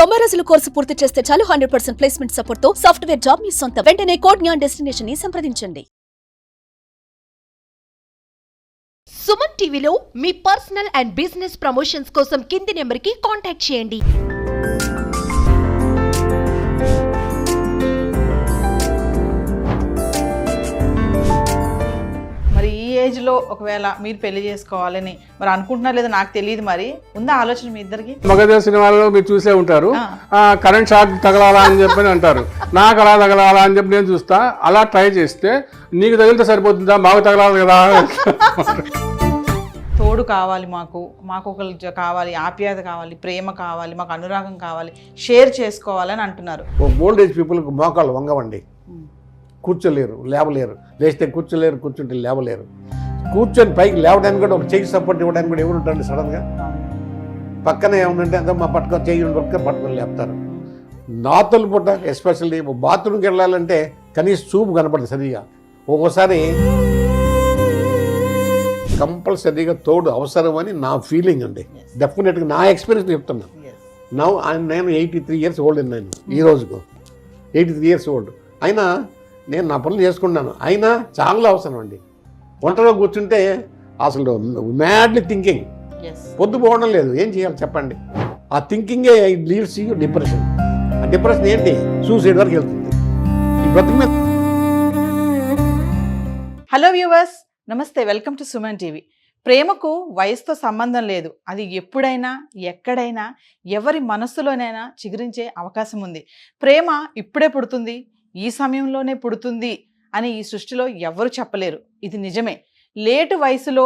90 రోజుల కోర్సు పూర్తి చేస్తే చాలు 100% ప్లేస్మెంట్ సపోర్ట్ తో సాఫ్ట్వేర్ జాబ్ మీ సొంతం. వెంటనే కోడ్ జ్ఞాన్ డెస్టినేషన్ ని సంప్రదించండి. సుమన్ టీవీలో మీ పర్సనల్ అండ్ బిజినెస్ ప్రమోషన్స్ కోసం కింది నెంబర్కి కాంటాక్ట్ చేయండి. మరి ఈ ఏజ్లో ఒకవేళ మీరు పెళ్లి చేసుకోవాలని మరి అనుకుంటున్నారు లేదా నాకు తెలియదు, మరి ఉందా ఆలోచన మీ ఇద్దరికి? మగధీర సినిమాలలో మీరు చూసే ఉంటారు, కరెంట్ షాక్ తగలాలా అని చెప్పి అంటారు. నాకు అలా తగలాలా అని చెప్పి నేను చూస్తా. అలా ట్రై చేస్తే నీకు తగిలితే సరిపోతుందా, మాకు తగలాలి కదా. తోడు కావాలి, మాకు ఒకరు కావాలి, ఆప్యాయత కావాలి, ప్రేమ కావాలి, మాకు అనురాగం కావాలి, షేర్ చేసుకోవాలని అంటున్నారు. ఓల్డ్ ఏజ్ పీపుల్కి మోకాళ్ళు వంగవండి, కూర్చోలేరు, లేవలేరు. లేస్తే కూర్చోలేరు, కూర్చుంటే లేవలేరు. కూర్చొని పైకి లేవడానికి కూడా ఒక చెయ్యి సపోర్ట్ ఇవ్వడానికి కూడా ఎవరు ఉంటారండి? సడన్గా పక్కన ఏమన్నంటే అంతా మా పట్టుకొని చెయ్యి పట్టుకొని లేపుతారు. నాతులు పుట్ట ఎస్పెషల్లీ బాత్రూమ్కి వెళ్ళాలంటే కనీసం చూపు కనపడదు సరిగా. ఒక్కోసారి కంపల్సరీగా తోడు అవసరం అని నా ఫీలింగ్ అండి. డెఫినెట్గా నా ఎక్స్పీరియన్స్ చెప్తున్నాను. నేను 83 ఇయర్స్ ఓల్డ్ నేను ఈ రోజుకు 83 ఇయర్స్ ఓల్డ్ అయినా నేను నా పనులు చేసుకుంటున్నాను. అయినా చాలా అవసరం అండి. ఒంటరిగా కూర్చుంటే అసలు మ్యాడ్లీ థింకింగ్, పొద్దు పోవడం లేదు. ఏం చేయాలి చెప్పండి? ఆ థింకింగే లీడ్స్ యూ డిప్రెషన్. ఆ డిప్రెషన్ ఏంటి? సూసైడ్ వరకు వెళ్తుంది ఈ బ్రతుకు మీద. హలో వ్యూవర్స్, నమస్తే, వెల్కమ్ టు సుమన్ టీవీ. ప్రేమకు వయసుతో సంబంధం లేదు. అది ఎప్పుడైనా ఎక్కడైనా ఎవరి మనస్సులోనైనా చిగురించే అవకాశం ఉంది. ప్రేమ ఇప్పుడే పుడుతుంది, ఈ సమయంలోనే పుడుతుంది అని ఈ సృష్టిలో ఎవరు చెప్పలేరు. ఇది నిజమే. లేటు వయసులో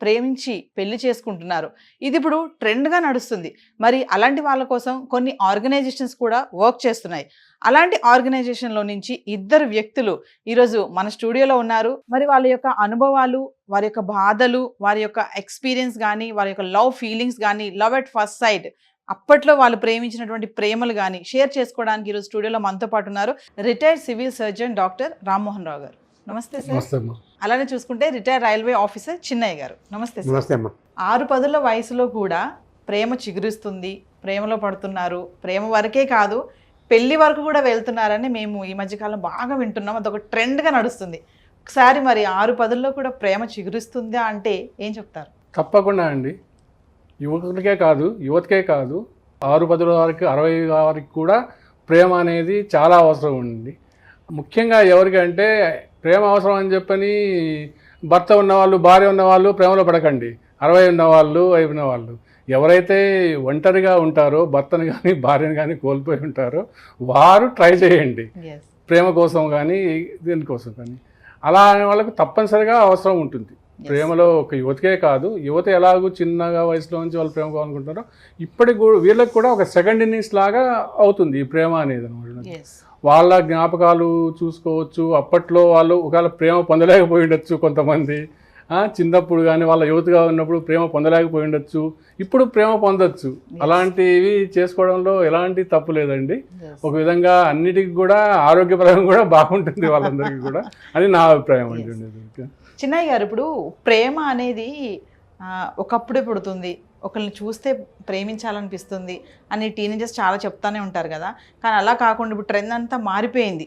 ప్రేమించి పెళ్లి చేసుకుంటున్నారు. ఇది ఇప్పుడు ట్రెండ్గా నడుస్తుంది. మరి అలాంటి వాళ్ళ కోసం కొన్ని ఆర్గనైజేషన్స్ కూడా వర్క్ చేస్తున్నాయి. అలాంటి ఆర్గనైజేషన్లో నుంచి ఇద్దరు వ్యక్తులు ఈరోజు మన స్టూడియోలో ఉన్నారు. మరి వాళ్ళ యొక్క అనుభవాలు, వారి యొక్క బాధలు, వారి యొక్క ఎక్స్పీరియన్స్ కానీ, వారి యొక్క లవ్ ఫీలింగ్స్ కానీ, లవ్ ఎట్ ఫస్ట్ సైట్, అప్పట్లో వాళ్ళు ప్రేమించినటువంటి ప్రేమలు కానీ షేర్ చేసుకోవడానికి ఈరోజు స్టూడియోలో మనతో పాటు ఉన్నారు retired civil surgeon doctor Rammohan Rao గారు. నమస్తే సార్. అలానే చూసుకుంటే రిటైర్డ్ రైల్వే ఆఫీసర్ చిన్నయ్య గారు. నమస్తే సార్. 6-10 వయసులో కూడా ప్రేమ చిగురిస్తుంది, ప్రేమలో పడుతున్నారు. ప్రేమ వరకే కాదు, పెళ్లి వరకు కూడా వెళ్తున్నారని మేము ఈ మధ్యకాలం బాగా వింటున్నాం. అదొక ట్రెండ్గా నడుస్తుంది. ఒకసారి మరి 6-10 కూడా ప్రేమ చిగురిస్తుందా అంటే ఏం చెప్తారు? తప్పకుండా అండి. యువకులకే కాదు, యువతకే కాదు, 6-10 వరకు 60 వరకు కూడా ప్రేమ అనేది చాలా అవసరం ఉంది. ముఖ్యంగా ఎవరికంటే ప్రేమ అవసరం అని చెప్పని భర్త ఉన్నవాళ్ళు, భార్య ఉన్నవాళ్ళు ప్రేమలో పడకండి. 60 ఉన్నవాళ్ళు, 50 ఉన్నవాళ్ళు, ఎవరైతే ఒంటరిగా ఉంటారో, భర్తను కానీ భార్యను కానీ కోల్పోయి ఉంటారో వారు ట్రై చేయండి ప్రేమ కోసం కానీ దీనికోసం కానీ. అలా అనే వాళ్ళకు తప్పనిసరిగా అవసరం ఉంటుంది. ప్రేమలో ఒక యువతకే కాదు, యువత ఎలాగో చిన్నగా వయసులో నుంచి వాళ్ళు ప్రేమ కావాలనుకుంటారో ఇప్పటికి వీళ్ళకి కూడా ఒక సెకండ్ ఇన్నింగ్స్ లాగా అవుతుంది ఈ ప్రేమ అనేది అనమాట. వాళ్ళ జ్ఞాపకాలు చూసుకోవచ్చు. అప్పట్లో వాళ్ళు ఒకవేళ ప్రేమ పొందలేకపోయి ఉండొచ్చు కొంతమంది, చిన్నప్పుడు కానీ వాళ్ళ యువతగా ఉన్నప్పుడు ప్రేమ పొందలేకపోయి ఉండొచ్చు, ఇప్పుడు ప్రేమ పొందొచ్చు. అలాంటివి చేసుకోవడంలో ఎలాంటి తప్పు లేదండి. ఒక విధంగా అన్నిటికీ కూడా ఆరోగ్యపరంగా కూడా బాగుంటుంది వాళ్ళందరికీ కూడా అని నా అభిప్రాయం అండి. చిన్నయ్య గారు, ఇప్పుడు ప్రేమ అనేది ఒకప్పుడే పుడుతుంది, ఒకరిని చూస్తే ప్రేమించాలనిపిస్తుంది అని టీనేజర్స్ చాలా చెప్తానే ఉంటారు కదా. కానీ అలా కాకుండా ఇప్పుడు ట్రెండ్ అంతా మారిపోయింది.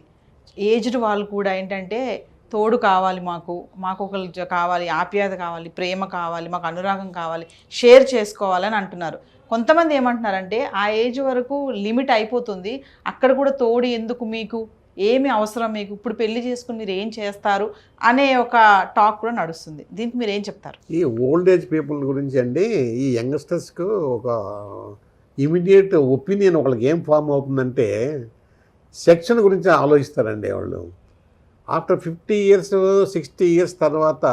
ఏజ్డ్ వాళ్ళు కూడా ఏంటంటే తోడు కావాలి, మాకు ఒకరు కావాలి, ఆప్యాయత కావాలి, ప్రేమ కావాలి, మాకు అనురాగం కావాలి, షేర్ చేసుకోవాలని అంటున్నారు. కొంతమంది ఏమంటున్నారంటే ఆ ఏజ్ వరకు లిమిట్ అయిపోతుంది, అక్కడ కూడా తోడు ఎందుకు, మీకు ఏమి అవసరం, మీకు ఇప్పుడు పెళ్లి చేసుకుని మీరు ఏం చేస్తారు అనే ఒక టాక్ కూడా నడుస్తుంది. దీనికి మీరు ఏం చెప్తారు? ఈ ఓల్డ్ ఏజ్ పీపుల్ గురించి అండి, ఈ యంగ్స్టర్స్కు ఒక ఇమీడియట్ ఒపీనియన్ ఒకళ్ళకి ఏం ఫామ్ అవుతుందంటే సెక్షన్ గురించి ఆలోచిస్తారండి వాళ్ళు. ఆఫ్టర్ 50 ఇయర్స్ 60 ఇయర్స్ తర్వాత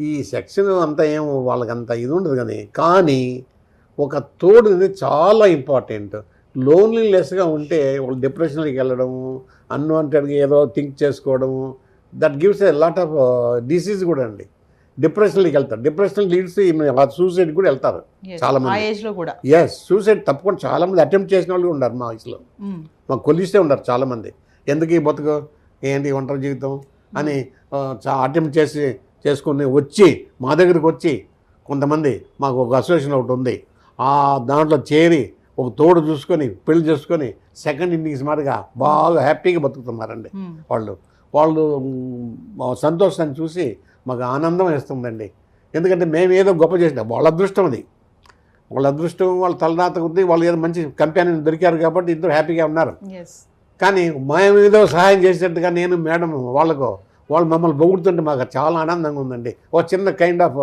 ఈ సెక్షన్ అంతా ఏం వాళ్ళకంత ఇది ఉండదు. కానీ ఒక తోడు అనేది చాలా ఇంపార్టెంట్. లోన్లీనెస్గా ఉంటే వాళ్ళు డిప్రెషన్కి వెళ్ళడము, అన్వాంటెడ్గా ఏదో థింక్ చేసుకోవడము, that gives a lot of disease కూడా అండి. డిప్రెషన్కి వెళ్తారు, డిప్రెషన్ లీడ్స్ సూసైడ్ కూడా వెళ్తారు చాలా మంది. ఎస్, సూసైడ్ తప్పకుండా చాలా మంది అటెంప్ట్ చేసిన వాళ్ళు ఉన్నారు మా వయసులో. మా కొలీస్తే ఉన్నారు చాలామంది. ఎందుకు ఈ బతుకు, ఏంటి ఒంటరి జీవితం అని అటెంప్ట్ చేసుకుని వచ్చి మా దగ్గరికి వచ్చి కొంతమంది, మాకు ఒక అసోసియేషన్ ఒకటి ఉంది, దాంట్లో చేరి ఒక తోడు చూసుకొని పెళ్లి చేసుకొని సెకండ్ ఇన్నింగ్స్ మాదిరిగా బాగా హ్యాపీగా బతుకుతున్నారండి వాళ్ళు సంతోషాన్ని చూసి మాకు ఆనందం వేస్తుందండి. ఎందుకంటే మేము ఏదో గొప్ప చేసినా వాళ్ళ అదృష్టం అది, వాళ్ళ అదృష్టం వాళ్ళ తలరాత కొద్దీ వాళ్ళు ఏదో మంచి కంపెనీ దొరికారు కాబట్టి ఇద్దరు హ్యాపీగా ఉన్నారు. కానీ మేము ఏదో సహాయం చేసేట్టుగా నేను మేడం వాళ్ళు మమ్మల్ని పొగుడుతుంటే మాకు చాలా ఆనందంగా ఉందండి. ఒక చిన్న కైండ్ ఆఫ్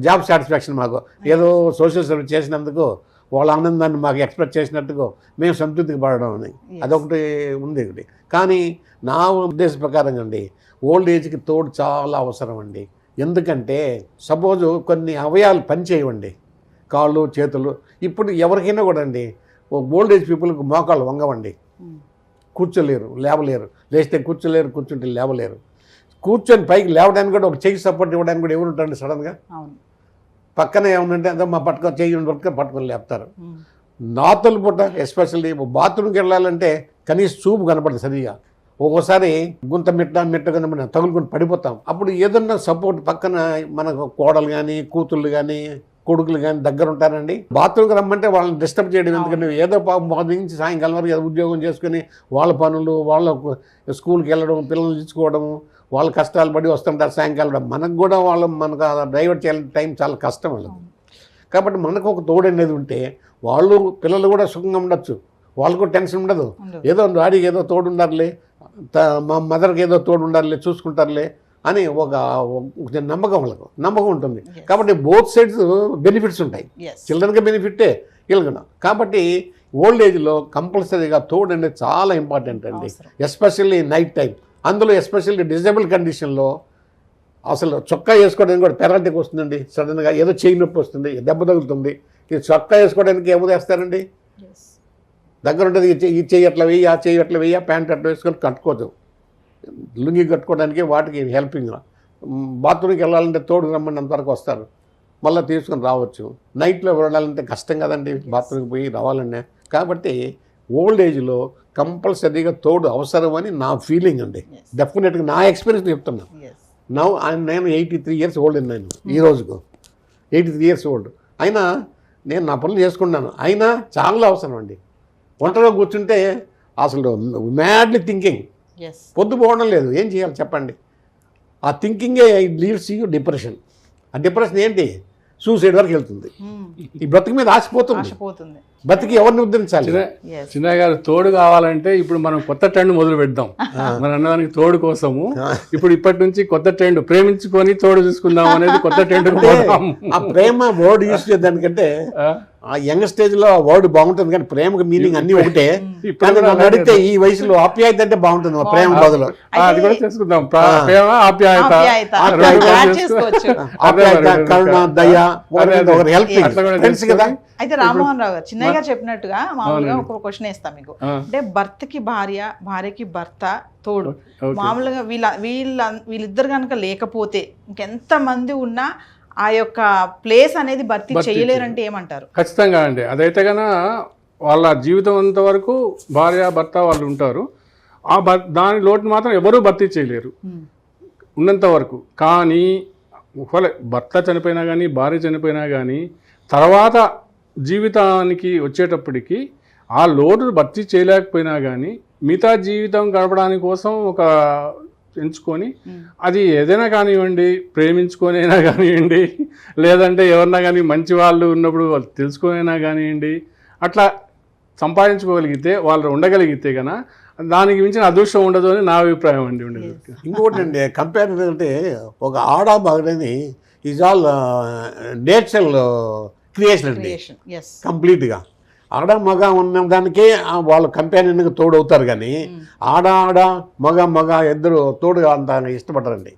జాబ్ సాటిస్ఫాక్షన్ మాకు, ఏదో సోషల్ సర్వీస్ చేసినందుకు వాళ్ళ ఆనందాన్ని మాకు ఎక్స్ప్రెస్ చేసినట్టుగా మేము సంతృప్తికి పడడం అని అదొకటి ఉంది ఒకటి. కానీ నా ఉద్దేశ ప్రకారంగా అండి ఓల్డ్ ఏజ్కి తోడు చాలా అవసరం అండి. ఎందుకంటే సపోజు కొన్ని అవయాలు పనిచేయవండి, కాళ్ళు చేతులు. ఇప్పుడు ఎవరికైనా కూడా అండి ఓల్డ్ ఏజ్ పీపుల్కి మోకాళ్ళు వంగవండి, కూర్చోలేరు లేవలేరు, లేస్తే కూర్చోలేరు, కూర్చుంటే లేవలేరు. కూర్చొని పైకి లేవడానికి కూడా ఒక చెయ్యి సపోర్ట్ ఇవ్వడానికి కూడా ఎవరు ఉంటారండి సడన్గా? పక్కన ఏమన్నంటే అదే మా పట్టుకొని లేపుతారు. నాతుల పూట ఎస్పెషల్లీ బాత్రూమ్కి వెళ్ళాలంటే కనీసం చూపు కనపడదు సరిగా, ఒక్కోసారి గుంత మిట్టగా మనం తగులుకొని పడిపోతాం. అప్పుడు ఏదన్నా సపోర్ట్ పక్కన మనకు కోడలు కానీ కూతుళ్ళు కానీ కొడుకులు కానీ దగ్గర ఉంటారండి. బాత్రూమ్కి రమ్మంటే వాళ్ళని డిస్టర్బ్ చేయడం ఎందుకంటే ఏదో మార్నింగ్ నుంచి సాయంకాలం వరకు ఏదో ఉద్యోగం చేసుకుని వాళ్ళ పనులు, వాళ్ళ స్కూల్కి వెళ్ళడం, పిల్లల్ని ఇచ్చుకోవడము, వాళ్ళ కష్టాలు పడి వస్తుంటారు సాయంకాలం. మనకు కూడా మనకు డైవర్ట్ చేయాలంటే టైం చాలా కష్టం వాళ్ళకి. కాబట్టి మనకు ఒక తోడు అనేది ఉంటే వాళ్ళు పిల్లలు కూడా సుఖంగా ఉండొచ్చు, వాళ్ళకు టెన్షన్ ఉండదు. ఏదో డాడీకి ఏదో తోడు ఉండాలి, మా మదర్కి ఏదో తోడు ఉండాలి, చూసుకుంటారులే అని ఒక నమ్మకం వాళ్ళకు నమ్మకం ఉంటుంది. కాబట్టి బోత్ సైడ్స్ బెనిఫిట్స్ ఉంటాయి, చిల్డ్రన్కి బెనిఫిట్టే వీళ్ళకన్నా. కాబట్టి ఓల్డ్ ఏజ్లో కంపల్సరీగా తోడు అనేది చాలా ఇంపార్టెంట్ అండి, ఎస్పెషల్లీ నైట్ టైం. అందులో ఎస్పెషల్లీ డిజేబుల్ కండిషన్లో అసలు చొక్కా వేసుకోవడానికి కూడా పెరాటిక్ వస్తుందండి. సడన్గా ఏదో చేయి నొప్పి వస్తుంది, దెబ్బ తగులుతుంది. ఇది చొక్కా వేసుకోవడానికి ఏమో వేస్తారండి, దగ్గర ఉంటుంది ఈ చేయి అట్లా వెయ్యి, ఆ చేయి అట్లా వెయ్యి, ప్యాంట్ అట్లా వేసుకొని కట్టుకోవచ్చు. లుంగి కట్టుకోవడానికి వాటికి హెల్పింగ్. బాత్రూమ్కి వెళ్ళాలంటే తోడు రమ్మని అంతవరకు వస్తారు, మళ్ళీ తీసుకొని రావచ్చు. నైట్లో వెళ్ళాలంటే కష్టం కదండి బాత్రూమ్కి పోయి రావాలనే. కాబట్టి ఓల్డ్ ఏజ్లో కంపల్సరీగా తోడు అవసరం అని నా ఫీలింగ్ అండి. డెఫినెట్గా నా ఎక్స్పీరియన్స్ చెప్తున్నాను. నేను 83 years ఓల్డ్ నేను ఈ రోజుకు 83 years ఓల్డ్ అయినా నేను నా పనులు చేసుకున్నాను. అయినా చాలా అవసరం అండి. ఒంటరిగా కూర్చుంటే అసలు మ్యాడ్లీ థింకింగ్, పొద్దుపోవడం లేదు, ఏం చేయాలి చెప్పండి? ఆ థింకింగే లీడ్స్ యూ డిప్రెషన్. ఆ డిప్రెషన్ ఏంటి? సూసైడ్ వరకు వెళ్తుంది. ఈ బ్రతుకు మీద ఆశపోతుంది. బతికి ఎవరిని ఉద్ధరించాలి? చిన్నయ్య గారు తోడు కావాలంటే ఇప్పుడు మనం కొత్త ట్రెండ్ మొదలు పెడదాం. మన అన్నదానికి తోడు కోసము ఇప్పుడు ఇప్పటి నుంచి కొత్త ట్రెండ్, ప్రేమించుకొని తోడు చూసుకుందాం అనేది కొత్త ట్రెండ్. ఆ ప్రేమ వర్డ్ యూజ్ చేద్దానికంటే ఆ యంగ్ స్టేజ్ లో ఆ వర్డ్ బాగుంటుంది, కానీ ప్రేమకు మీనింగ్ అన్ని ఒకటే. అడిగితే ఈ వయసులో ఆప్యాయత అంటే బాగుంటుంది, ప్రేమ బదులు అది కూడా చేసుకుందాం. ప్రేమ, ఆప్యాయత, కరుణ, దయ, హెల్పింగ్ కదా. అయితే రామ్మోహన్ రావు గారు చిన్నయ్య గారు చెప్పినట్టుగా మామూలుగా ఒక క్వశ్చన్ వేస్తాం మీకు. అంటే భర్తకి భార్య, భార్యకి భర్త తోడు. మామూలుగా వీళ్ళిద్దరు కనుక లేకపోతే ఇంకెంత మంది ఉన్నా ఆ యొక్క ప్లేస్ అనేది భర్తీ చేయలేరంటే ఏమంటారు? ఖచ్చితంగా అండి. అదైతే కన్నా వాళ్ళ జీవితం అంత వరకు భార్య భర్త వాళ్ళు ఉంటారు. దాని లోటుని మాత్రం ఎవరూ భర్తీ చేయలేరు ఉన్నంత వరకు. కానీ ఒకవేళ భర్త చనిపోయినా కానీ, భార్య చనిపోయినా కానీ, తర్వాత జీవితానికి వచ్చేటప్పటికి ఆ లోటు భర్తీ చేయలేకపోయినా కానీ మిగతా జీవితం గడపడానికి కోసం ఒక ఎంచుకొని, అది ఏదైనా కానివ్వండి, ప్రేమించుకొనైనా కానివ్వండి, లేదంటే ఎవరన్నా కానీ మంచి వాళ్ళు ఉన్నప్పుడు వాళ్ళు తెలుసుకొనైనా కానివ్వండి, అట్లా సంపాదించుకోగలిగితే, వాళ్ళు ఉండగలిగితే కన్నా దానికి మించిన అదృష్టం ఉండదు అని నా అభిప్రాయం అండి. ఉండేది ఇంకోటి అండి, కంపేర్ అంటే ఒక ఆడ మగడని ఈజ్ ఆల్ నేచురల్ క్రియేషన్ అండి, కంప్లీట్గా. ఆడ మగ ఉన్న దానికే వాళ్ళు కంపానియన్గా తోడవుతారు, కానీ ఆడ మగ ఇద్దరు తోడుగా అంత ఇష్టపడరండి.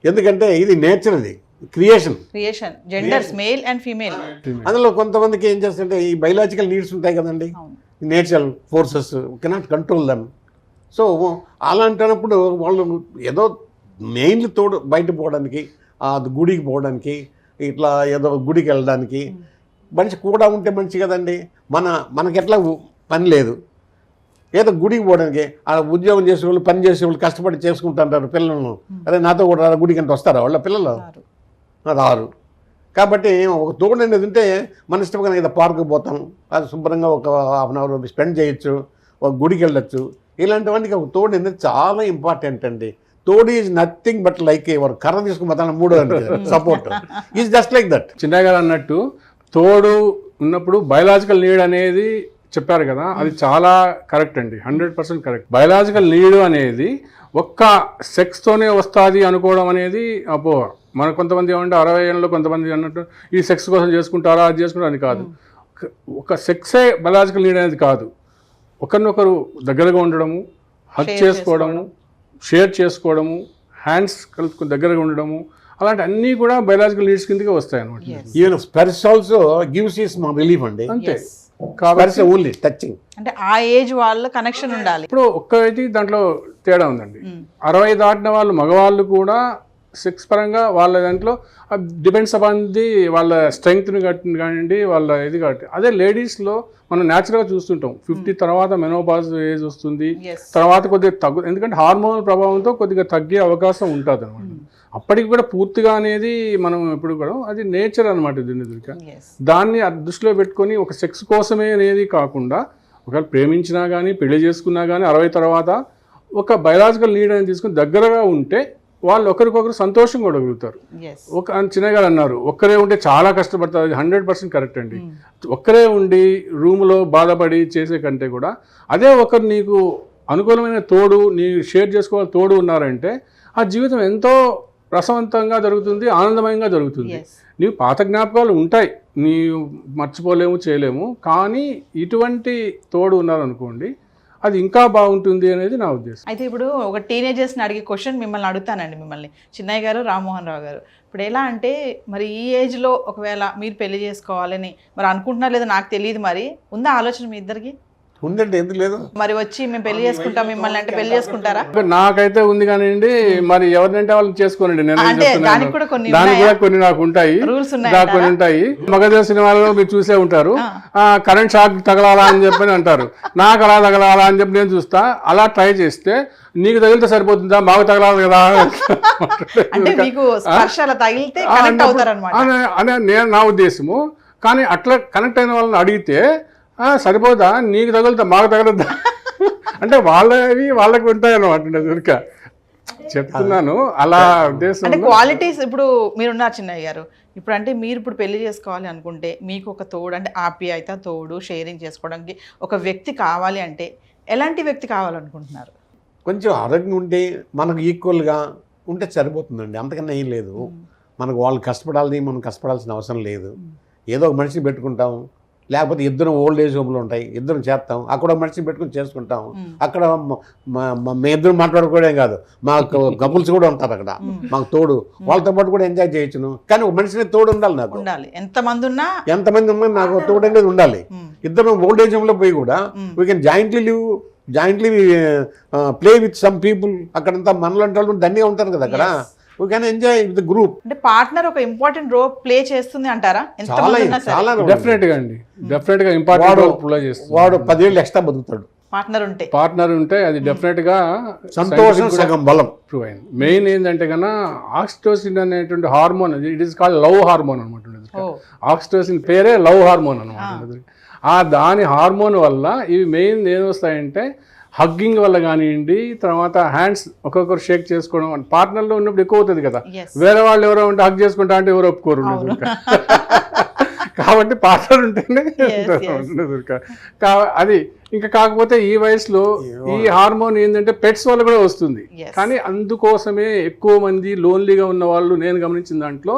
ఎందుకంటే ఇది నేచర్, ఇది creation, genders male and female. అందులో కొంతమందికి ఏం చేస్తుంటే ఈ బయలాజికల్ నీడ్స్ ఉంటాయి కదండి, natural forces cannot control them. So అలాంటప్పుడు వాళ్ళు ఏదో మెయిన్లీ తోడు బయట పోవడానికి, గుడికి పోవడానికి, ఇట్లా ఏదో గుడికి వెళ్ళడానికి మనిషి కూడా ఉంటే మంచి కదండి. మనకి ఎట్లా పని లేదు, ఏదో గుడికి పోవడానికి ఆ ఉద్యోగం చేసేవాళ్ళు, పని చేసేవాళ్ళు కష్టపడి చేసుకుంటుంటారు పిల్లలను. అదే నాతో కూడా గుడికి అంటే వస్తారా వాళ్ళ పిల్లలు? రారు. కాబట్టి ఒక తోడు అనేది ఉంటే మన ఇష్టంగా ఏదో పార్కు పోతాం, అది శుభ్రంగా ఒక హాఫ్ అన్ అవర్ స్పెండ్ చేయొచ్చు, ఒక గుడికి వెళ్ళొచ్చు. ఇలాంటివన్నీ ఒక తోడు అనేది చాలా ఇంపార్టెంట్ అండి. తోడు ఈజ్ నథింగ్ బట్ లైక్ ఎవరు కర్ర తీసుకుని మొత్తం మూడో support is just like that. Chinnayya garu అన్నట్టు తోడు ఉన్నప్పుడు బయలాజికల్ నీడ్ అనేది చెప్పారు కదా, అది చాలా కరెక్ట్ అండి, 100% కరెక్ట్. బయలాజికల్ నీడ్ అనేది ఒక్క సెక్స్తోనే వస్తుంది అనుకోవడం అనేది అపోహ. మన కొంతమంది ఏమంటే 60 ఏళ్ళలో కొంతమంది అన్నట్టు ఈ సెక్స్ కోసం చేసుకుంటారా, అది చేసుకుంటారా అని కాదు. ఒక సెక్సే బయలాజికల్ నీడ్ అనేది కాదు. ఒకరినొకరు దగ్గరగా ఉండడము, హక్ చేసుకోవడము, షేర్ చేసుకోవడము, హ్యాండ్స్ కలుపుకొని దగ్గరగా ఉండడము, అలాంటి అన్నీ కూడా బయలాజికల్ నీడ్స్ కిందకే వస్తాయి అనమాట. ఈవెన్ స్పెర్స్ ఆల్సో గివ్స్ ఈస్ మా రిలీఫ్ అండి. అంతే. కాబట్టి ఓన్లీ టచింగ్ అంటే ఆ ఏజ్ వాళ్ళ కనెక్షన్ ఉండాలి. ఇప్పుడు ఒక్కటి దాంట్లో తేడా ఉందండి. 60 దాటిన వాళ్ళు మగవాళ్ళు కూడా సెక్స్ పరంగా వాళ్ళ దాంట్లో డిపెండ్స్ అపాన్ ది వాళ్ళ స్ట్రెంగ్త్ని కానివ్వండి, వాళ్ళ ఇది కాబట్టి. అదే లేడీస్లో మనం న్యాచురల్గా చూస్తుంటాం 50 తర్వాత మెనోపాజ్ ఏజ్ వస్తుంది, తర్వాత కొద్దిగా ఎందుకంటే హార్మోనల్ ప్రభావంతో కొద్దిగా తగ్గే అవకాశం ఉంటుంది అనమాట. అప్పటికి కూడా పూర్తిగా అనేది మనం ఇప్పుడు కూడా అది నేచర్ అనమాట. దాన్ని దృష్టిలో పెట్టుకొని ఒక సెక్స్ కోసమే అనేది కాకుండా ఒకవేళ ప్రేమించినా కానీ పెళ్లి చేసుకున్నా కానీ 60 తర్వాత ఒక బయలాజికల్ నీడ్ అనేది తీసుకుని దగ్గరగా ఉంటే వాళ్ళు ఒకరికొకరు సంతోషం కూడా కలుగుతారు. ఒక చిన్నగా అన్నారు ఒక్కరే ఉంటే చాలా కష్టపడతారు, అది 100% కరెక్ట్ అండి. ఒక్కరే ఉండి రూమ్లో బాధపడి చేసే కంటే కూడా అదే ఒకరు నీకు అనుకూలమైన తోడు, నీ షేర్ చేసుకోవాలి తోడు ఉన్నారంటే ఆ జీవితం ఎంతో రసవంతంగా జరుగుతుంది, ఆనందమయంగా జరుగుతుంది. నీవు పాత జ్ఞాపకాలు ఉంటాయి, నీ మర్చిపోలేము, చేయలేము. కానీ ఇటువంటి తోడు ఉన్నారనుకోండి అది ఇంకా బాగుంటుంది అనేది నా ఉద్దేశం. అయితే ఇప్పుడు ఒక టీనేజర్స్ని అడిగే క్వశ్చన్ మిమ్మల్ని అడుగుతానండి, మిమ్మల్ని చిన్నయ్య గారు, రామ్మోహన్ రావు గారు. ఇప్పుడు ఎలా అంటే మరి ఈ ఏజ్లో ఒకవేళ మీరు పెళ్లి చేసుకోవాలని మరి అనుకుంటున్నారు లేదా నాకు తెలియదు, మరి ఉందా ఆలోచన మీ ఇద్దరికి? ఉందండి, ఎందుకు లేదు. మరి వచ్చి మేము పెళ్లి చేసుకుంటాం మిమ్మల్ని అంటే పెళ్లి చేసుకుంటారా? నాకైతే ఉంది కానివ్వండి, మరి ఎవరినంటే వాళ్ళని చేసుకోనండి. నేను దానికి కూడా కొన్ని నాకు ఉంటాయి, రూల్స్ కొన్ని ఉంటాయి. మగధీర సినిమాలలో మీరు చూసే ఉంటారు, కరెంట్ షాక్ తగలాలా అని చెప్పి అంటారు. నాకు అలా తగలాలా అని చెప్పి నేను చూస్తా. అలా ట్రై చేస్తే నీకు తగిలితే సరిపోతుందా, మాకు తగలాలి కదా అనే నేను నా ఉద్దేశము. కానీ అట్లా కనెక్ట్ అయిన వాళ్ళని అడిగితే సరిపోదా, నీకు తగులుతా మాకు తగలద్దా అంటే వాళ్ళవి వాళ్ళకి ఉంటాయి అన్నమాట. చెప్తున్నాను అలా ఉద్దేశం. అంటే క్వాలిటీస్ ఇప్పుడు మీరున్నారు చిన్నయ్య గారు, ఇప్పుడు అంటే మీరు ఇప్పుడు పెళ్లి చేసుకోవాలి అనుకుంటే మీకు ఒక తోడు అంటే ఆప్యాయత, తోడు, షేరింగ్ చేసుకోవడానికి ఒక వ్యక్తి కావాలి అంటే ఎలాంటి వ్యక్తి కావాలనుకుంటున్నారు? కొంచెం ఆరోగ్యం ఉంటే మనకు ఈక్వల్గా ఉంటే సరిపోతుందండి, అంతకన్నా ఏం లేదు. మనకు వాళ్ళు కష్టపడాలి, మనం కష్టపడాల్సిన అవసరం లేదు. ఏదో ఒక మనిషిని పెట్టుకుంటాం, లేకపోతే ఇద్దరం ఓల్డ్ ఏజ్ హోమ్లో ఉంటాయి, ఇద్దరం చేస్తాం, అక్కడ మనిషిని పెట్టుకుని చేసుకుంటాం. అక్కడ మేము ఇద్దరం మాట్లాడుకోవడం కాదు, మాకు కపుల్స్ కూడా ఉంటారు అక్కడ, మాకు తోడు, వాళ్ళతో పాటు కూడా ఎంజాయ్ చేయొచ్చును. కానీ ఒక మనిషిని తోడు ఉండాలి నాకు, ఎంతమంది ఉన్నా నాకు తోడు అనేది ఉండాలి. ఇద్దరం ఓల్డ్ ఏజ్ హోమ్లో పోయి కూడా we can jointly live, jointly play with some people. అక్కడంతా మనలాంటి వాళ్ళు దండిగా ఉంటారు కదా అక్కడ. We can enjoy with the group. అంటే పార్ట్నర్ ఒక ఇంపార్టెంట్ రోల్ ప్లే చేస్తుంది అంటారా? చాలా డెఫినెట్గా అండి, డెఫినెట్గా ఇంపార్టెంట్ రోల్ ప్లే చేస్తుంది. వాడు 10 ఏళ్ళు ఎక్స్ట్రా బతుకుతాడు పార్ట్నర్ ఉంటే అది డెఫినెట్గా సంతోషం సగం బలం ప్రూవ్ అయింది. మెయిన్ ఏంటంటే కన్నా ఆక్సిటోసిన్ అనేటువంటి hormone, it is called love hormone అనమాట. ఆక్సిటోసిన్ పేరే లవ్ హార్మోన్ అనమాట. దాని హార్మోన్ వల్ల ఇవి మెయిన్ ఏమొస్తాయంటే హగ్గింగ్ వల్ల కానివ్వండి, తర్వాత హ్యాండ్స్ ఒక్కొక్కరు షేక్ చేసుకోవడం. పార్ట్నర్లో ఉన్నప్పుడు ఎక్కువ అవుతుంది కదా, వేరే వాళ్ళు ఎవరో ఉంటే హగ్ చేసుకుంటా అంటే ఎవరు ఒప్పుకోరు. కాబట్టి పార్ట్నర్ ఉంటేనే అది. ఇంకా కాకపోతే ఈ వయసులో ఈ హార్మోన్ ఏంటంటే పెట్స్ వల్ల కూడా వస్తుంది. కానీ అందుకోసమే ఎక్కువ మంది లోన్లీగా ఉన్న వాళ్ళు నేను గమనించిన దాంట్లో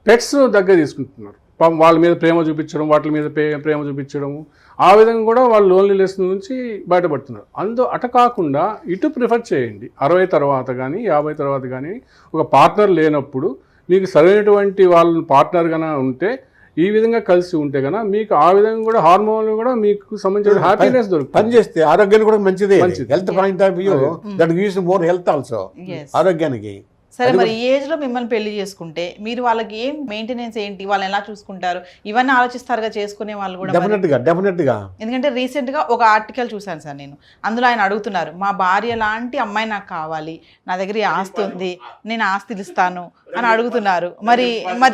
పెట్స్ దగ్గర తీసుకుంటున్నారు. వాళ్ళ మీద ప్రేమ చూపించడం, వాటి మీద ప్రేమ చూపించడము, ఆ విధంగా కూడా వాళ్ళు లోన్లీనెస్ నుంచి బయటపడుతున్నారు. అట కాకుండా ఇటు ప్రిఫర్ చేయండి. 60 తర్వాత కానీ 50 తర్వాత కానీ ఒక పార్ట్నర్ లేనప్పుడు మీకు సరైనటువంటి వాళ్ళ పార్ట్నర్ కన్నా ఉంటే, ఈ విధంగా కలిసి ఉంటే కన్నా మీకు ఆ విధంగా కూడా హార్మోన్లు కూడా మీకు సంబంధించిన హ్యాపీనెస్ దొరుకుతుంది. పనిచేస్తే ఆరోగ్యానికి కూడా మంచిదే. Health point of view that gives more health also. ఆరోగ్యానికి సరే, మరి ఈ ఏజ్ లో మిమ్మల్ని పెళ్లి చేసుకుంటే మీరు వాళ్ళకి ఏం మెయింటెనెన్స్ ఏంటి, వాళ్ళని ఎలా చూసుకుంటారు, ఇవన్నీ ఆలోచిస్తారుగా చేసుకునే వాళ్ళు కూడా. డెఫినెట్గా ఎందుకంటే రీసెంట్ గా ఒక ఆర్టికల్ చూశాను సార్ నేను, అందులో ఆయన అడుగుతున్నారు, మా భార్య లాంటి అమ్మాయి నాకు కావాలి, నా దగ్గర ఈ ఆస్తి ఉంది, నేను ఆస్తిలు ఇస్తాను అని అడుగుతున్నారు. మరి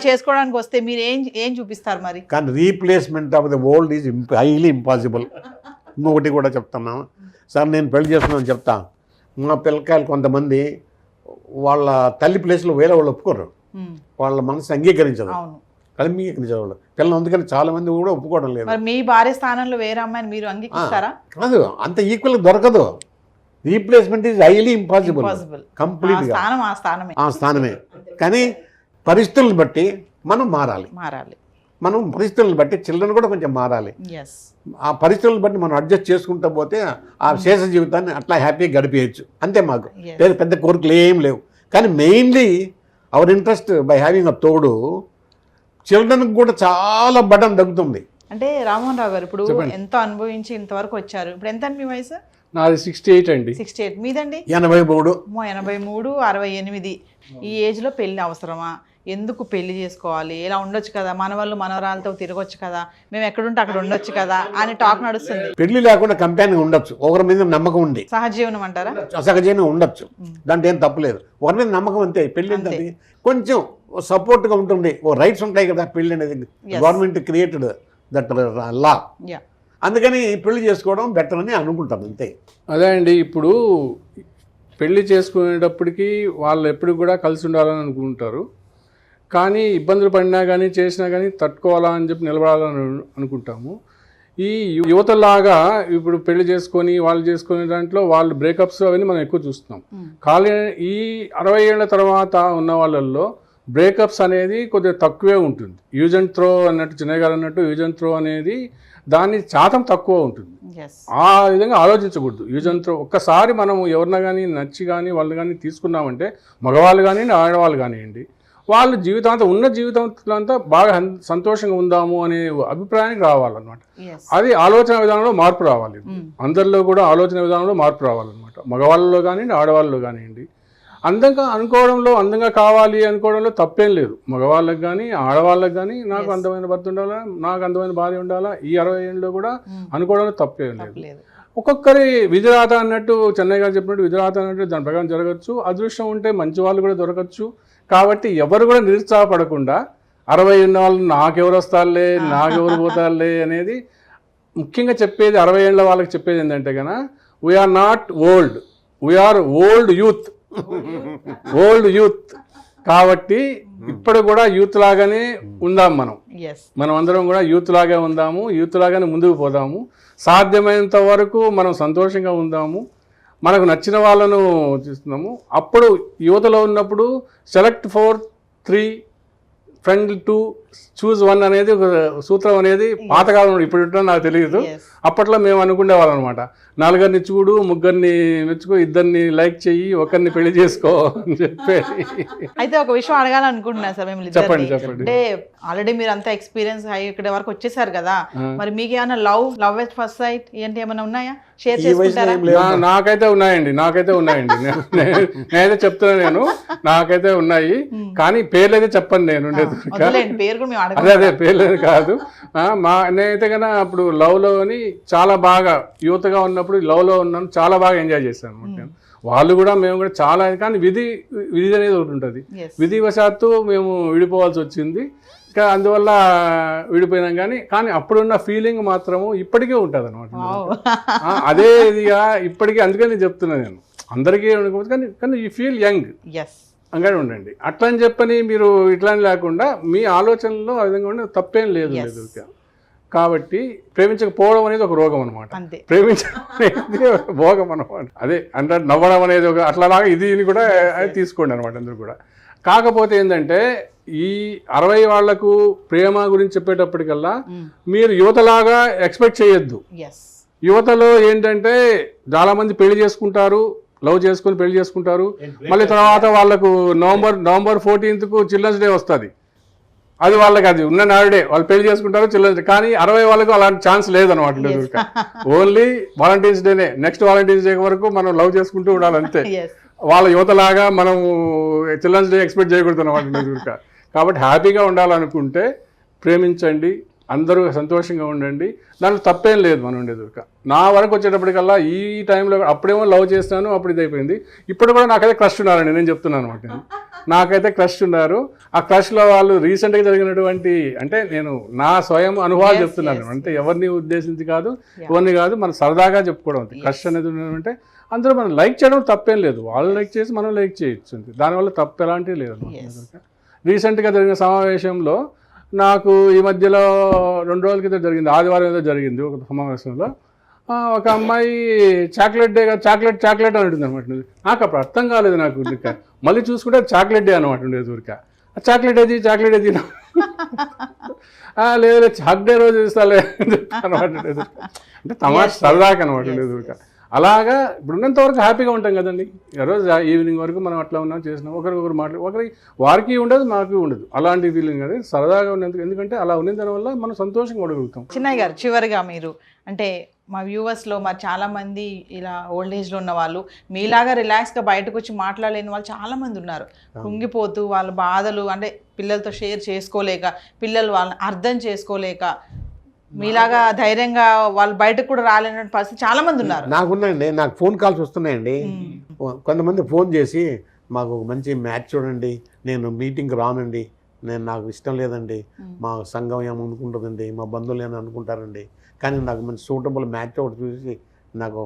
చేసుకోవడానికి వస్తే మీరు ఏం చూపిస్తారు మరి? కానీ replacement of the old is highly impossible. ఇంకొకటి కూడా చెప్తున్నాను సార్, నేను పెళ్లి చేస్తున్నాను చెప్తా, మా పిల్లకాయలు కొంతమంది వాళ్ళ తల్లి ప్లేస్లో వేరే వాళ్ళు ఒప్పుకోరు, వాళ్ళ మనసు అంగీకరించదు, అంగీకరించదు వాళ్ళు పిల్లలు. అందుకని చాలా మంది కూడా ఒప్పుకోవడం లేదు. మరి మీ భార్య స్థానంలో వేరే అమ్మాయిని మీరు అంగీకరిస్తారా? కాదు, అంత ఈక్వల్ దొరకదు. రీప్లేస్మెంట్ ఈజ్ హైలీ ఇంపాసిబుల్, కంప్లీట్గా ఆ స్థానమే. కానీ పరిస్థితులను బట్టి మనం మారాలి. మనం పరిస్థితులను బట్టి చిల్డ్రన్ కూడా కొంచెం మారాలి. ఆ పరిస్థితులను బట్టి మనం అడ్జస్ట్ చేసుకుంటూ పోతే ఆ శేష జీవితాన్ని అట్లా హ్యాపీగా గడిపేయచ్చు. అంతే, మాకు పెద్ద కోరికలు ఏం లేవు. కానీ mainly our interest by having a తోడు చిల్డ్రన్కి కూడా చాలా బటన్ తగ్గుతుంది. అంటే రామ్మోహన్ రావు గారు ఇప్పుడు ఎంతో అనుభవించి ఇంతవరకు వచ్చారు. ఇప్పుడు ఎంత మీ వయసు? నాది 68 అండి. 68. మీదండి? 83. 83, 68. ఈ ఏజ్ లో పెళ్లి అవసరమా? ఎందుకు పెళ్లి చేసుకోవాలి? ఇలా ఉండొచ్చు కదా, మన వాళ్ళు మనవరాలతో తిరగొచ్చు కదా, మేము ఎక్కడుంటే అక్కడ ఉండొచ్చు కదా అని టాక్ నడుస్తుంది. పెళ్లి లేకుండా కంపెనీ ఉండొచ్చు, ఒకరి మీద నమ్మకం ఉండి. సహజీవనం అంటారా? సహజీవనం ఉండొచ్చు, దాంట్లో ఏం తప్పలేదు. ఒకరి మీద నమ్మకం అంతే. పెళ్లి ఏంటంటే కొంచెం సపోర్ట్గా ఉంటుంది, ఓ రైట్స్ ఉంటాయి కదా. పెళ్లి అనేది గవర్నమెంట్ క్రియేటెడ్ దట్ లా. అందుకని పెళ్లి చేసుకోవడం బెటర్ అని అనుకుంటాను, అంతే. అదే అండి, ఇప్పుడు పెళ్లి చేసుకునేటప్పటికి వాళ్ళు ఎప్పుడు కూడా కలిసి ఉండాలని అనుకుంటారు. కానీ ఇబ్బందులు పడినా కానీ చేసినా కానీ తట్టుకోవాలా అని చెప్పి నిలబడాలని అనుకుంటాము. ఈ యువతలాగా ఇప్పుడు పెళ్లి చేసుకొని వాళ్ళు చేసుకునే దాంట్లో వాళ్ళు బ్రేకప్స్ అవన్నీ మనం ఎక్కువ చూస్తున్నాం. ఈ 60 ఏళ్ల తర్వాత ఉన్న వాళ్ళల్లో బ్రేకప్స్ అనేది కొద్దిగా తక్కువే ఉంటుంది. యూజ్ అండ్ త్రో అన్నట్టు, చిన్నయ్య గారు అన్నట్టు యూజ్ అండ్ త్రో అనేది దాని శాతం తక్కువ ఉంటుంది. ఆ విధంగా ఆలోచించకూడదు. యూజ్ అండ్ త్రో ఒక్కసారి మనం ఎవరిన కానీ నచ్చి కానీ వాళ్ళు కానీ తీసుకున్నామంటే, మగవాళ్ళు కానివ్వండి ఆడవాళ్ళు కానివ్వండి, వాళ్ళు జీవితాంతం ఉన్న జీవితంలో అంతా బాగా సంతోషంగా ఉందాము అనే అభిప్రాయానికి రావాలన్నమాట. అది ఆలోచన విధానంలో మార్పు రావాలి. అందరిలో కూడా ఆలోచన విధానంలో మార్పు రావాలన్నమాట. మగవాళ్ళలో కానివ్వండి ఆడవాళ్ళలో కానివ్వండి. అందంగా కావాలి అనుకోవడంలో తప్పేం లేదు. మగవాళ్ళకి కానీ ఆడవాళ్ళకి కానీ నాకు అందమైన భర్త ఉండాలా, నాకు అందమైన భార్య ఉండాలా, ఈ 60 ఏళ్ళలో కూడా అనుకోవడంలో తప్పేం లేదు. ఒక్కొక్కరి విధిరాత అన్నట్టు, చెన్నయ్య గారు చెప్పినట్టు విధిరాత అన్నట్టు దాని ప్రకారం జరగచ్చు. అదృష్టం ఉంటే మంచి వాళ్ళు కూడా దొరకచ్చు. కాబట్టి ఎవరు కూడా నిరుత్సాహపడకుండా 60 ఉన్న వాళ్ళు నాకెవరు వస్తారులే, నాకెవరు పోతారులే అనేది ముఖ్యంగా చెప్పేది. 60 ఏళ్ళ వాళ్ళకి చెప్పేది ఏంటంటే కనుక, we are not old, we are old youth. కాబట్టి ఇప్పుడు కూడా యూత్ లాగానే ఉందాం. మనం అందరం కూడా యూత్ లాగా ఉందాము, యూత్ లాగానే ముందుకు పోదాము. సాధ్యమైనంత వరకు మనం సంతోషంగా ఉందాము, మనకు నచ్చిన వాళ్ళను చూస్తున్నాము. అప్పుడు యువతలో ఉన్నప్పుడు సెలెక్ట్ 4, 3 ఫ్రెండ్ 2 చూజ్ 1 అనేది ఒక సూత్రం అనేది పాతకాలం, ఇప్పుడు నాకు తెలియదు. అప్పట్లో మేము అనుకునే వాళ్ళం అనమాట, 4 చూడు, 3 మెచ్చుకో, 2 లైక్ చెయ్యి, 1 పెళ్లి చేసుకో అని చెప్పేసి. అయితే ఒక విషయం అడగాలనుకుంటున్నాను సార్ మిమ్మల్ని. చెప్పండి. అంటే ఆల్రెడీ మీరు అంతా ఎక్స్పీరియన్స్ అయ్యి ఇక్కడ వరకు వచ్చేసారు కదా, మరి మీకు ఏమైనా లవ్ ఎట్ ఫస్ట్ సైట్ ఏంటి ఏమైనా ఉన్నాయా? షేర్ చేసుకుంటారా? నాకైతే ఉన్నాయండి. నేనైతే చెప్తున్నా, నాకైతే ఉన్నాయి. కానీ పేర్లు అయితే చెప్పండి. నేను అదే పేర్లు కాదు. నేనైతే కన్నా అప్పుడు లవ్లోని చాలా బాగా యూత్గా ఉన్నప్పుడు లవ్లో ఉన్నాను, చాలా బాగా ఎంజాయ్ చేశాను అనమాట. వాళ్ళు కూడా మేము కూడా చాలా. కానీ విధి అనేది ఒకటి ఉంటుంది. విధివశాత్తు మేము విడిపోవాల్సి వచ్చింది. ఇంకా అందువల్ల విడిపోయినాం. కానీ అప్పుడున్న ఫీలింగ్ మాత్రము ఇప్పటికే ఉంటుంది అనమాట. అదే ఇదిగా ఇప్పటికీ. అందుకని నేను చెప్తున్నా, నేను అందరికీ కానీ యూ ఫీల్ యంగ్ అంగానే ఉండండి. అట్లా అని చెప్పని మీరు ఇట్లా లేకుండా మీ ఆలోచనలో ఆ విధంగా ఉండే తప్పేం లేదు. కాబట్టి ప్రేమించకపోవడం అనేది ఒక రోగం అనమాట, ప్రేమించడం అనేది ఒక భోగం అనమాట. అదే అంటే నవ్వడం అనేది ఒక అట్లాలాగా ఇది కూడా తీసుకోండి అనమాట అందరూ కూడా. కాకపోతే ఏంటంటే ఈ 60 వాళ్లకు ప్రేమ గురించి చెప్పేటప్పటికల్లా మీరు యువతలాగా ఎక్స్పెక్ట్ చేయొద్దు. యువతలో ఏంటంటే చాలా మంది పెళ్లి చేసుకుంటారు, లవ్ చేసుకుని పెళ్లి చేసుకుంటారు. మళ్ళీ తర్వాత వాళ్ళకు నవంబర్ 14th చిల్డ్రన్స్ డే వస్తుంది. అది వాళ్ళకి అది ఉన్న నాడే వాళ్ళు పెళ్లి చేసుకుంటారు, చిల్డ్రన్స్ డే. కానీ 60 వాళ్ళకు అలాంటి ఛాన్స్ లేదనమాట. ఓన్లీ వాలంటీర్స్ డేనే. నెక్స్ట్ వాలంటీర్స్ డే వరకు మనం లవ్ చేసుకుంటూ ఉండాలి అంతే. వాళ్ళ యువతలాగా మనం చిల్డ్రన్స్ డే ఎక్స్పెక్ట్ చేయకూడదు అన్నమాట. కాబట్టి హ్యాపీగా ఉండాలనుకుంటే ప్రేమించండి, అందరూ సంతోషంగా ఉండండి, దాంట్లో తప్పేం లేదు మనం ఉండేది. నా వరకు వచ్చేటప్పటికల్లా ఈ టైంలో అప్పుడేమో లవ్ చేసినాను, అప్పుడు ఇది అయిపోయింది. ఇప్పుడు కూడా నాకైతే క్రష్ ఉన్నారండి, నేను చెప్తున్నాను అనమాట. నాకైతే క్రష్ ఉన్నారు. ఆ క్రష్లో వాళ్ళు రీసెంట్గా జరిగినటువంటి, అంటే నేను నా స్వయం అనుభవాలు చెప్తున్నాను, అంటే ఎవరిని ఉద్దేశించి కాదు, ఎవరిని కాదు, మనం సరదాగా చెప్పుకోవడం. క్రష్ అనేది అంటే అందరూ మనం లైక్ చేయడం తప్పేం లేదు, వాళ్ళు లైక్ చేసి మనం లైక్ చేయొచ్చు, దానివల్ల తప్పు ఎలాంటివి లేదు అనమాట. రీసెంట్గా జరిగిన సమావేశంలో నాకు ఈ మధ్యలో 2 రోజుల క్రితం జరిగింది, ఆదివారం ఏదో జరిగింది ఒక సమావేశంలో. ఒక అమ్మాయి చాక్లెట్ డే చాక్లెట్ అని ఉంటుంది అనమాట. నాకు అప్పుడు అర్థం కాలేదు నాకు. మళ్ళీ చూసుకుంటే చాక్లెట్ డే అనమాట ఉండేది ఊరిక. చాక్లెట్ ఏది లేదు చాక్ డే రోజు ఇస్తాలే అనమాట. అంటే తమాషా సరదాకి అనమాట ఉండేది ఊరిక. అలాగా ఇప్పుడు ఉన్నంత వరకు హ్యాపీగా ఉంటాం కదండి. రోజు ఈవినింగ్ వరకు మనం అట్లా ఉన్నాం, చేసినాం, ఒకరికొకరు వారికి ఉండదు, మాకు ఉండదు, అలాంటి ఫీలింగ్ అది సరదాగా ఉన్నందుకు. ఎందుకంటే అలా ఉన్న దానివల్ల మనం సంతోషంగా ఉండగలుగుతాం. చిన్నయ్య గారు, చివరిగా మీరు అంటే మా వ్యూవర్స్లో మరి చాలామంది ఇలా ఓల్డ్ ఏజ్లో ఉన్న వాళ్ళు మీలాగా రిలాక్స్గా బయటకు వచ్చి మాట్లాడలేని వాళ్ళు చాలామంది ఉన్నారు. కుంగిపోతూ వాళ్ళ బాధలు అంటే పిల్లలతో షేర్ చేసుకోలేక, పిల్లలు వాళ్ళని అర్థం చేసుకోలేక, మీలాగా ధైర్యంగా వాళ్ళు బయటకు కూడా రాలేని పరిస్థితి చాలా మంది ఉన్నారు. నాకున్నాయండి, నాకు ఫోన్ కాల్స్ వస్తున్నాయండి. కొంతమంది ఫోన్ చేసి మాకు ఒక మంచి మ్యాచ్ చూడండి, నేను మీటింగ్కి రానండి, నాకు ఇష్టం లేదండి, మా సంఘం ఏమనుకుంటుందండి, మా బంధువులు ఏమని అనుకుంటారండి, కానీ నాకు మంచి సూటబుల్ మ్యాచ్ ఒకటి చూసి నాకు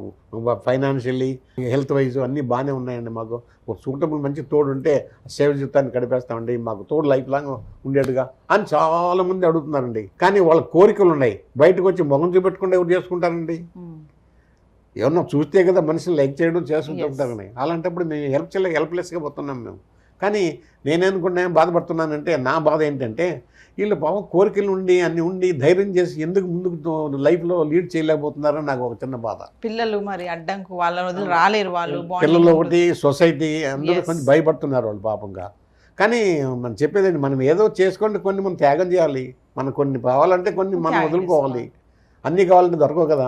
ఫైనాన్షియల్లీ హెల్త్ వైజ్ అన్నీ బాగానే ఉన్నాయండి, మాకు ఒక సూటబుల్ మంచి తోడు ఉంటే సేవ జీవితాన్ని గడిపేస్తామండి, మాకు తోడు లైఫ్ లాంగ్ ఉండేట్టుగా అని చాలామంది అడుగుతున్నారండి. కానీ వాళ్ళ కోరికలు ఉన్నాయి, బయటకు వచ్చి మొహం చూపెట్టుకుంటే ఎవరు చేసుకుంటారండి? ఎవరన్నా చూస్తే కదా మనిషిని లైక్ చేయడం చేసుకుంటుంటారని. అలాంటప్పుడు మేము హెల్ప్లెస్గా పోతున్నాం మేము. కానీ నేనేనుకున్నా బాధపడుతున్నానంటే, నా బాధ ఏంటంటే వీళ్ళు పాపం కోరికలు ఉండి అన్ని ఉండి ధైర్యం చేసి ఎందుకు ముందుకు లైఫ్లో లీడ్ చేయలేకపోతున్నారని నాకు ఒక చిన్న బాధ. పిల్లలు మరి అడ్డంకు వాళ్ళ వదిలి రాలేరు, వాళ్ళు పిల్లలు ఒకటి, సొసైటీ అందరూ కొంచెం భయపడుతున్నారు వాళ్ళు పాపంగా. కానీ మనం చెప్పేదండి, మనం ఏదో చేసుకోండి, కొన్ని మనం త్యాగం చేయాలి, మనకు కొన్ని కావాలంటే కొన్ని మనం వదులుకోవాలి, అన్నీ కావాలంటే దొరకవు కదా.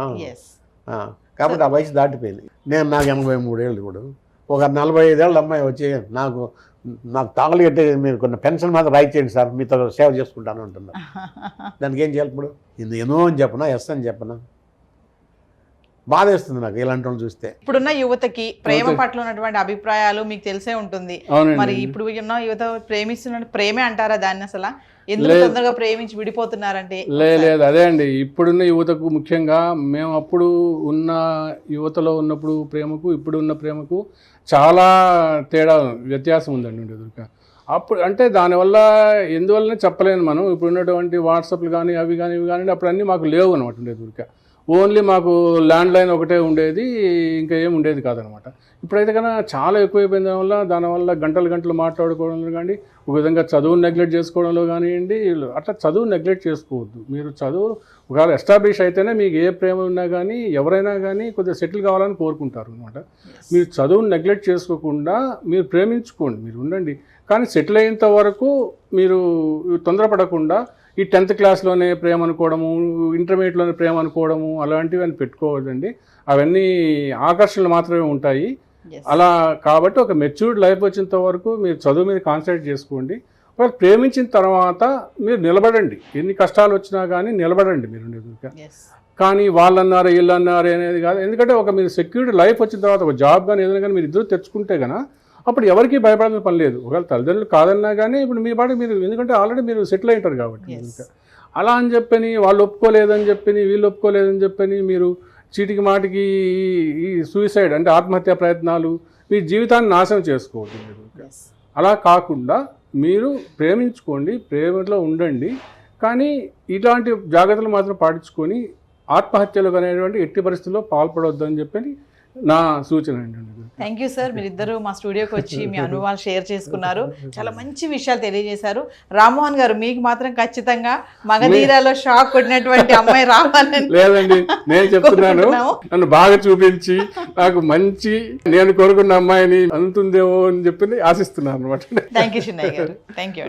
కాబట్టి ఆ వయసు దాటిపోయింది. నాకు 83 ఏళ్ళు కూడా, ఒక 45 ఏళ్ళ అమ్మాయి వచ్చి నాకు తాళి కట్టే మీరు కొన్ని పెన్షన్ మాత్రం రైట్ చేయండి సార్, మీతో సేవ చేసుకుంటాను అంటున్నారు. దానికి ఏం చేయాలి ఇప్పుడు? ఎన్నో అని చెప్పనా, ఎస్ అని చెప్పనా? బాధేస్తుంది నాకు ఇలాంటి వాళ్ళు చూస్తే. ఇప్పుడున్న యువతకి ప్రేమ పట్ల ఉన్నటువంటి అభిప్రాయాలు మీకు తెలిసే ఉంటుంది. మరి ఇప్పుడు ఉన్న యువత ప్రేమిస్తున్న ప్రేమే అంటారా దాన్ని? అసలు ఎందుకు తొందరగా ప్రేమించి విడిపోతున్నారంటే? లేదు, అదే అండి. ఇప్పుడున్న యువతకు ముఖ్యంగా మేము అప్పుడు ఉన్న యువతలో ఉన్నప్పుడు ప్రేమకు ఇప్పుడు ఉన్న ప్రేమకు చాలా తేడా, వ్యత్యాసం ఉందండి ఉండేది. అప్పుడు అంటే దానివల్ల ఎందువల్లనే చెప్పలేను మనం. ఇప్పుడు ఉన్నటువంటి వాట్సాప్లు కానీ అవి కానీ ఇవి కానీ అప్పుడు అన్నీ మాకు లేవు అనమాట ఉండేది. ఓన్లీ మాకు ల్యాండ్ లైన్ ఒకటే ఉండేది, ఇంకా ఏం ఉండేది కాదనమాట. ఇప్పుడైతే కన్నా చాలా ఎక్కువైపోయిన దానివల్ల గంటలు మాట్లాడుకోవడంలో కానీ, ఒక విధంగా చదువును నెగ్లెక్ట్ చేసుకోవడంలో కానివ్వండి, అట్లా చదువు నెగ్లెక్ట్ చేసుకోవద్దు. మీరు చదువు ఒకవేళ ఎస్టాబ్లిష్ అయితేనే మీకు ఏ ప్రేమ ఉన్నా కానీ ఎవరైనా కానీ కొద్దిగా సెటిల్ కావాలని కోరుకుంటారు అనమాట. మీరు చదువును నెగ్లెక్ట్ చేసుకోకుండా మీరు ప్రేమించుకోండి, మీరు ఉండండి. కానీ సెటిల్ అయ్యేంత వరకు మీరు తొందరపడకుండా ఈ 10th క్లాస్లోనే ప్రేమ అనుకోవడము, ఇంటర్మీడియట్లోనే ప్రేమ అనుకోవడము అలాంటివి అని పెట్టుకోవద్దండి. అవన్నీ ఆకర్షణలు మాత్రమే ఉంటాయి. అలా కాబట్టి ఒక మెచ్యూర్డ్ లైఫ్ వచ్చేంత వరకు మీరు చదువు మీద కాన్సన్ట్రేట్ చేసుకోండి. ఒకవేళ ప్రేమించిన తర్వాత మీరు నిలబడండి, ఎన్ని కష్టాలు వచ్చినా కానీ నిలబడండి మీరు. కానీ వాళ్ళన్నారు వీళ్ళన్నారు అనేది కాదు. ఎందుకంటే ఒక మీరు సెక్యూర్డ్ లైఫ్ వచ్చిన తర్వాత ఒక జాబ్ కానీ ఏదైనా కానీ మీరు ఇద్దరు తెచ్చుకుంటే కనుక అప్పుడు ఎవరికి భయపడాల్సిన పని లేదు. ఒకవేళ తల్లిదండ్రులు కాదన్నా కానీ ఇప్పుడు మీ పాటు మీరు, ఎందుకంటే ఆల్రెడీ మీరు సెటిల్ అయింటారు కాబట్టి. అలా అని చెప్పని వాళ్ళు ఒప్పుకోలేదని చెప్పని వీళ్ళు ఒప్పుకోలేదని చెప్పని మీరు చీటికి మాటికి ఈ సూసైడ్ అంటే ఆత్మహత్యా ప్రయత్నాలు మీ జీవితాన్ని నాశనం చేసుకోవద్దు మీరు. అలా కాకుండా మీరు ప్రేమించుకోండి, ప్రేమలో ఉండండి. కానీ ఇలాంటి జాగ్రత్తలు మాత్రం పాటించుకొని ఆత్మహత్యలు అనేటువంటి ఎట్టి పరిస్థితుల్లో పాల్పడవద్దు అని చెప్పని నా సూచన అండి. థ్యాంక్ యూ సార్, మీరిద్దరూ మా స్టూడియోకి వచ్చి మీ అనుభవాలు షేర్ చేసుకున్నారు, చాలా మంచి విషయాలు తెలియజేశారు. రామ్మోహన్ గారు, మీకు మాత్రం ఖచ్చితంగా మగధీరాలో షాక్ కొట్టినటువంటి అమ్మాయి రావాలని లేదండి, నేను చెప్తున్నాను. నన్ను బాగా చూపించి నాకు మంచి నేను కోరుకున్న అమ్మాయిని అందుతుందేమో అని చెప్పి ఆశిస్తున్నాను అనమాట. థ్యాంక్ యూ చిన్నయ్య గారు. Thank you.